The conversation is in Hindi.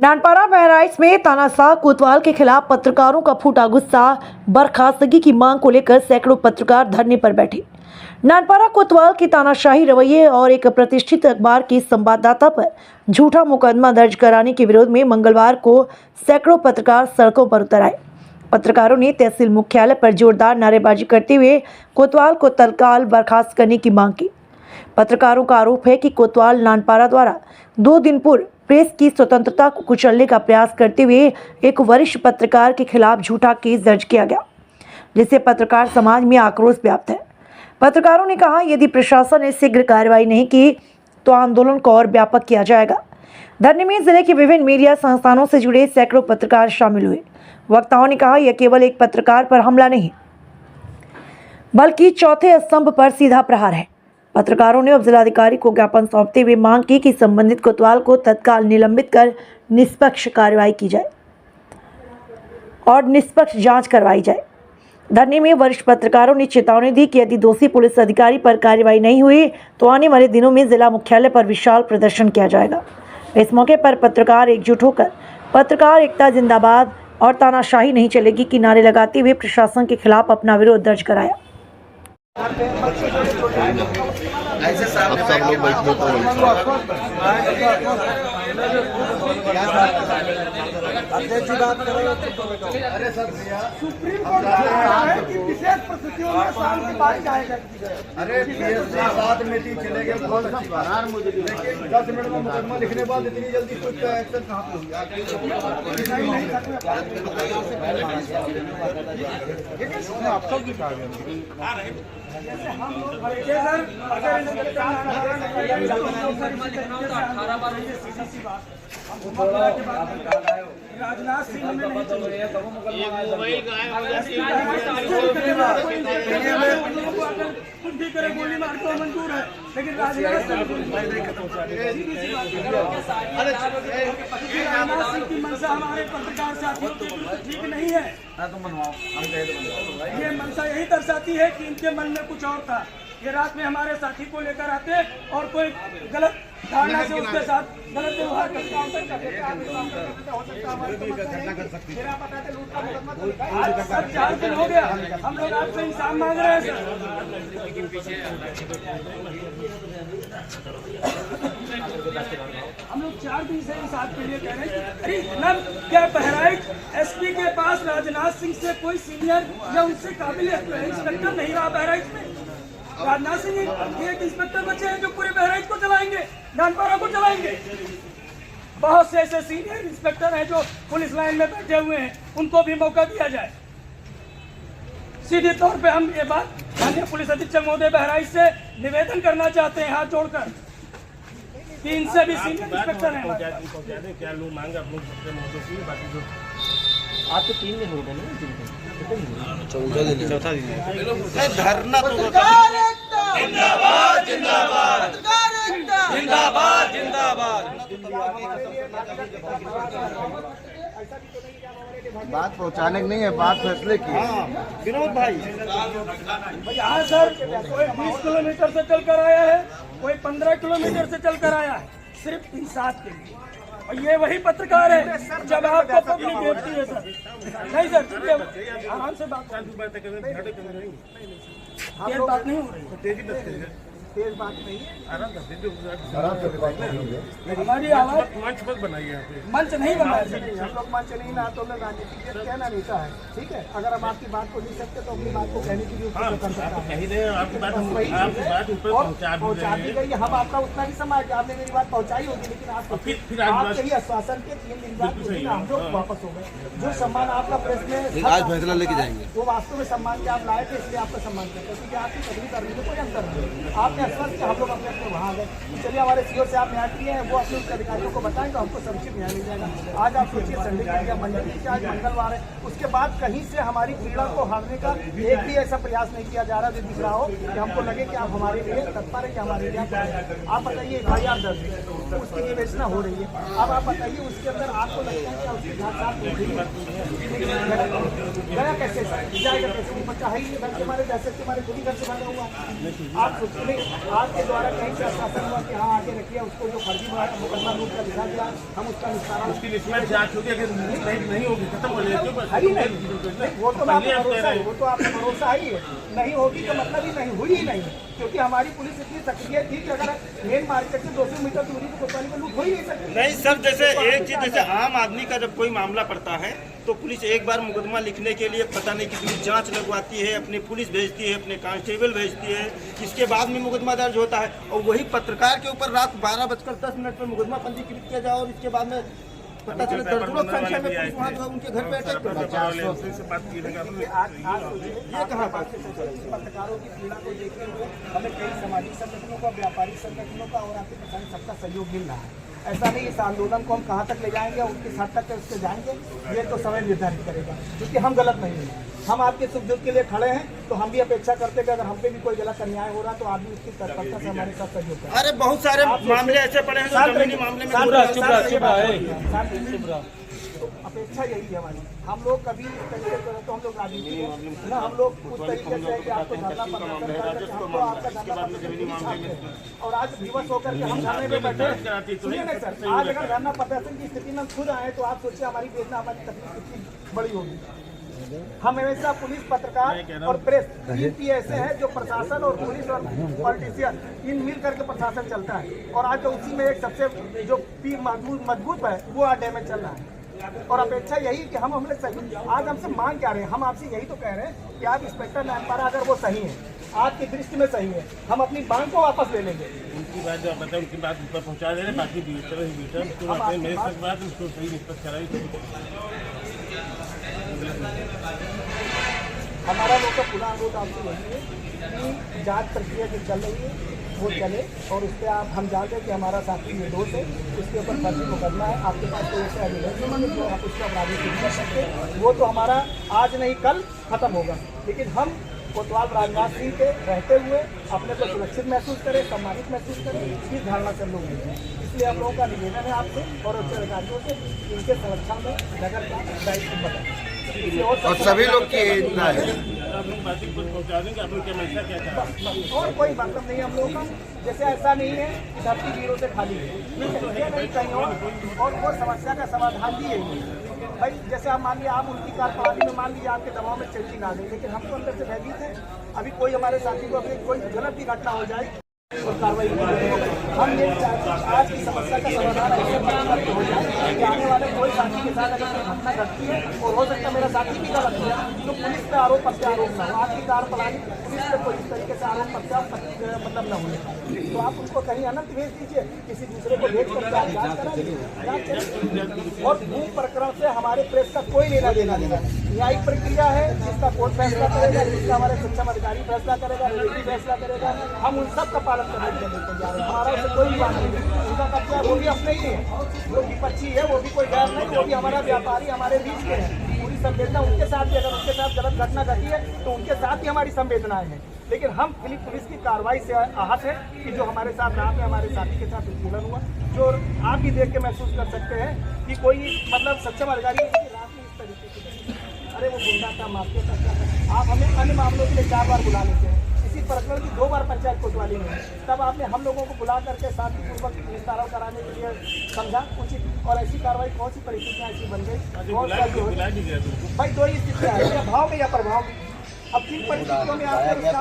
नानपारा बहराइच में तानाशाह कोतवाल के खिलाफ पत्रकारों का फूटा गुस्सा। बर्खास्तगी की मांग को लेकर सैकड़ों पत्रकार धरने पर बैठे। नानपारा कोतवाल की तानाशाही रवैये और एक प्रतिष्ठित अखबार के संवाददाता पर झूठा मुकदमा दर्ज कराने के विरोध में मंगलवार को सैकड़ों पत्रकार सड़कों पर उतर आए। पत्रकारों ने तहसील मुख्यालय पर जोरदार नारेबाजी करते हुए कोतवाल को तत्काल बर्खास्त करने की मांग की। पत्रकारों का आरोप है कि कोतवाल नानपारा द्वारा 2 दिन पूर्व प्रेस की स्वतंत्रता को कुचलने का प्रयास करते हुए एक वरिष्ठ पत्रकार के खिलाफ झूठा केस दर्ज किया गया, जिससे पत्रकार समाज में आक्रोश व्याप्त है। पत्रकारों ने कहा, यदि प्रशासन ने शीघ्र कार्रवाई नहीं की तो आंदोलन को और व्यापक किया जाएगा। धरने में जिले के विभिन्न मीडिया संस्थानों से जुड़े सैकड़ों पत्रकार शामिल हुए। वक्ताओं ने कहा, यह केवल एक पत्रकार पर हमला नहीं बल्कि चौथे स्तंभ पर सीधा प्रहार है। पत्रकारों ने उप जिलाधिकारी को ज्ञापन सौंपते हुए मांग की कि संबंधित कोतवाल को तत्काल निलंबित कर निष्पक्ष कार्रवाई की जाए और निष्पक्ष जांच करवाई जाए। धरने में वरिष्ठ पत्रकारों ने चेतावनी दी कि यदि दोषी पुलिस अधिकारी पर कार्रवाई नहीं हुई तो आने वाले दिनों में जिला मुख्यालय पर विशाल प्रदर्शन किया जाएगा। इस मौके पर पत्रकार एकजुट होकर पत्रकार एकता जिंदाबाद और तानाशाही नहीं चलेगी की नारे लगाते हुए प्रशासन के खिलाफ अपना विरोध दर्ज कराया। ऐसे सब लोग बैठने को अध्यक्ष जी बात कर रहे हो। अरे सर सुप्रीम कोर्ट है कि विशेष परिस्थितियों में शाम की बात जाएगा। अरे पीएससी 7 मीटिंग चले गए, बहुत अच्छी बात, लेकिन 10 मिनट में मुकदमा लिखने बाद इतनी जल्दी कुछ एक्शन कहाँ पे होगा? आप सब की जैसे हम लोग सर राजनाथ सिंह हमें नहीं चाहिए। कुछ करे गोली मार को मंजूर है, लेकिन राजनाथ सिंह की मंशा हमारे पत्रकार साथियों के ठीक नहीं है। ये मंशा यही दर्शाती है कि इनके मन में कुछ और था। ये रात में हमारे साथी को लेकर आते और कोई गलत धारणा से उसके साथ गलत व्यवहार करते। आज सब 4 दिन हो गया, हम लोग आपसे इंसाफ मांग रहे हैं सर। हम लोग 4 दिन से इंसाफ के लिए कह रहे हैं। अरे इतना क्या बहराइच एसपी के पास राजनाथ सिंह से कोई सीनियर या उनसे काबिल इंस्पेक्टर नहीं रहा बहराइच में। राजनाथ सिंह एक इंस्पेक्टर बचे हैं जो पूरे बहराइच को चलाएंगे, नानपारा को चलाएंगे। बहुत से ऐसे सीनियर इंस्पेक्टर हैं जो पुलिस लाइन में बैठे हुए हैं, उनको भी मौका दिया जाए। सीधे तौर पे हम ये बात माननीय पुलिस अधीक्षक महोदय बहराइच से निवेदन करना चाहते हैं हाथ जोड़कर कि इनसे भी सीनियर इंस्पेक्टर हैं। क्या लोग मांगे आप लोग बाकी जो आज तो 3 दिन हो गए ना, चौथा दिन है। धरना तो जिंदाबाद जिंदाबाद जिंदाबाद जिंदाबाद। बात पहुंचाने की नहीं है, बात फैसले की है। विनोद भाई यहाँ सर कोई 20 किलोमीटर से चलकर आया है, कोई 15 किलोमीटर से चलकर आया है, सिर्फ इंसाफ के लिए। और ये वही पत्रकार है जब आपको पब्लिक देखती है सर। नहीं सर, आराम से बात नहीं हो रही, तेज बात नहीं है। हमारी आवाज मंच मत बनाइए, मंच नहीं बनाया सर। हम लोग मंच नहीं ना, तो राजनीतिक कहना नहीं है, ठीक है। अगर हम आपकी बात को नहीं सकते तो अपनी बात को कहने की भी कर सकते हैं। आपकी बात ऊपर पहुँचा दी गई, हम आपका उतना ही समय कि आपने मेरी बात पहुँचाई होगी, लेकिन आप यही आश्वासन के 3 दिन बाद हम लोग वापस हो गए। जो सम्मान आपका प्रेस में आज फैसला लेके जाएंगे, वो वास्तव में सम्मान के आप लाए थे, इसलिए आपका सम्मान करते हैं, क्योंकि आपकी तकलीफ करने में कोई अंतर नहीं। आपने आश्वासन हम लोग अपने वहाँ आ गए। चलिए हमारे सीओ से आप न्याय किए हैं, वो अपने उच्च अधिकारियों को बताएं तो हमको समुचित न्याय मिल जाएगा। आज आप सोचिए संडे का मंडल की आज मंगलवार है, उसके बाद कहीं से हमारी पीड़ा को हारने का एक भी ऐसा प्रयास नहीं किया जा रहा जो दिख रहा हो कि हमको लगे कि आप हमारे लिए तत्पर है, कि हमारे लिए आप बताइए FIR दर्ज है, उसकी विवेचना हो रही है। अब आप बताइए उसके अंदर आपको लगता है कि उसके साथ गया कैसे जाएगा, कैसे बच्चा है ही घर से हमारे जैसे हमारे खुद ही घर से बना हुआ। आप सोचिए आपके द्वारा कहीं से आश्वासन हुआ कि हाँ आगे रखिए उसको जो फर्जी मुकदमा रूप का लिखा गया हम उसका निस्तारण उसकी लिस्ट में जांच होगी, अगर नहीं होगी खत्म हो जाएगी। है ही नहीं, वो तो आपका भरोसा है, वो तो आपका भरोसा ही है। नहीं होगी तो मतलब ही नहीं हुई ही नहीं, क्योंकि हमारी पुलिस इतनी सक्रिय थी कि अगर मेन मार्केट से 200 मीटर दूरी पर कोतवाली में लूट हो ही नहीं सकती। नहीं सर, जैसे एक चीज, जैसे आम आदमी का जब कोई मामला पड़ता है तो पुलिस एक बार मुकदमा लिखने के लिए पता नहीं कितनी जांच लगवाती है, अपनी पुलिस भेजती है, अपने कांस्टेबल भेजती है, इसके बाद में मुकदमा दर्ज होता है। और वही पत्रकार के ऊपर रात 12:10 पर मुकदमा पंजीकृत किया जाए और इसके बाद में पता चले दर्जनों संख्या में पुलिस वहाँ जो है उनके घर पे अटैक कर ये कहाँ बात है। पत्रकारों की पीड़ा को देखते हुए हमें कई सामाजिक संगठनों का, व्यापारिक संगठनों का और आपके प्रशासन सबका सहयोग मिल रहा है। ऐसा नहीं इस आंदोलन को हम कहाँ तक ले जाएंगे और किस हद तक उससे जाएंगे ये तो समय निर्धारित करेगा, क्योंकि हम गलत नहीं हैं। हम आपके सुख दुख के लिए खड़े हैं, तो हम भी अपेक्षा करते हैं कि अगर हम पे भी कोई गलत अन्याय हो रहा तो आप भी उसकी तत्परता से हमारे साथ सहयोग करें। अरे बहुत सारे मामले ऐसे पड़े हैं जो जमीनी मामले में तो अपेक्षा यही है हमारी। हम लोग कभी इस तरीके से तो हम लोग राजनीति में ना, हम लोग उस तरीके से कि आपको धरना हमको आपका धरना और आज दिवस होकर के हम धरने में बैठे। सुनिए ना सर, आज अगर धरना प्रदर्शन की स्थिति में खुद आए तो आप सोचिए हमारी वेदना, हमारी तकलीफ कितनी बड़ी होगी। हम हमेशा पुलिस, पत्रकार और प्रेस तीन ऐसे हैं जो प्रशासन और पुलिस और पॉलिटिशियन इन मिल करके प्रशासन चलता है। और आज उसी में एक सबसे जो मजबूत है वो आज डैमेज चल रहा है। और अपेक्षा यही कि हम हमने सही, आज हमसे मांग क्या रहे हैं, हम आपसे यही तो कह रहे हैं कि आप इंस्पेक्टर नामपारा अगर वो सही है, आपकी दृष्टि में सही है, हम अपनी मांग को वापस ले लेंगे। उनकी बात जो आप बताएं उनकी बात ऊपर पहुंचा दे रहे हैं, बाकी मेरे साथ बात उसको सही निष्पक्ष कराई। हमारा लोग का पूरा अनुरोध आपसे यही है कि जांच प्रक्रिया जो चल रही है वो चले और उस पर आप, हम जानते हैं कि हमारा साथी निर्दोष है, उसके ऊपर फर्जी मुकदमा है, आपके पास कोई ऐसा एविडेंस जो आप उसको अपराधी नहीं कर सकते, वो तो हमारा आज नहीं कल खत्म होगा। लेकिन हम कोतवाल राजनाथ सिंह के रहते हुए अपने को सुरक्षित महसूस करें, सम्मानित महसूस करें, इस धारणा से हम लोग हैं। इसलिए हम लोगों का निवेदन है आपसे और उच्च अधिकारियों से इनके संरक्षण में नगर का दायित्व बताएं। और सभी लोग की इतना है और कोई मतलब नहीं हम लोगों का। जैसे ऐसा नहीं है कि धरती वीरों से खाली है, ये नहीं कहीं और वो समस्या का समाधान भी यही है भाई। जैसे आप मान लिया आप उनकी कार्यप्रणाली में मान लीजिए आपके दबाव में चेंजिंग आ गई, लेकिन हम तो अंदर से भयभीत हैं। अभी कोई हमारे साथी को अभी कोई गलत भी घटना हो जाए और कार्रवाई हम ये चाहते हैं आज की समस्या का समाधान ऐसे हो जाए कि आने वाले कोई साथी के साथ अगर कोई घटना घटती है और हो सकता है मेरा साथी भी गलत है तो पुलिस पे आरोप प्रत्यारोप ना हो, आपकी कार्यप्रणाली पुलिस पे कोई इस तरीके से आरोप प्रत्यारोप मतलब न होने, तो आप उनको कहीं अनंत भेज दीजिए, किसी दूसरे को भेज करके आप जाँच कराइए। और भूमि प्रकरण से हमारे प्रेस का कोई लेना देना नहीं है, न्यायिक प्रक्रिया है, जिसका कोर्ट फैसला करेगा, जिसका हमारे सक्षम अधिकारी फैसला करेगा, रेलवे फैसला करेगा, हम उन सब का पालन करने के लिए जा रहे हैं। हमारा उससे कोई बात नहीं, उनका कब्जा वो भी अपने ही है, वो विपक्षी है, वो भी कोई गैर नहीं, वो भी हमारा व्यापारी हमारे बीच के हैं। पूरी संवेदना उनके साथ भी, अगर उनके साथ गलत घटना घटी है तो उनके साथ ही हमारी संवेदनाएं हैं। लेकिन हम पुलिस की कार्रवाई से आहत है कि जो हमारे साथ रात में हमारे साथी के साथ उत्पीड़न हुआ, जो आप भी देख के महसूस कर सकते हैं कि कोई मतलब सक्षम अधिकारी रात में इस तरीके से, अरे वो गुंडा था, माफिया था, क्या था। आप हमें अन्य मामलों के लिए 4 बार बुला लेते हैं, इसी प्रकरण की 2 बार पंचायत कोतवाली में, तब आपने हम लोगों को बुला करके शांतिपूर्वक निस्तारण कराने के लिए समझा उचित, और ऐसी कार्रवाई कौन सी परिस्थितियाँ ऐसी बन गई। भाई 2 ही स्थितियाँ है, या भाव में या प्रभाव में। अब किन परिस्थितियों में आपने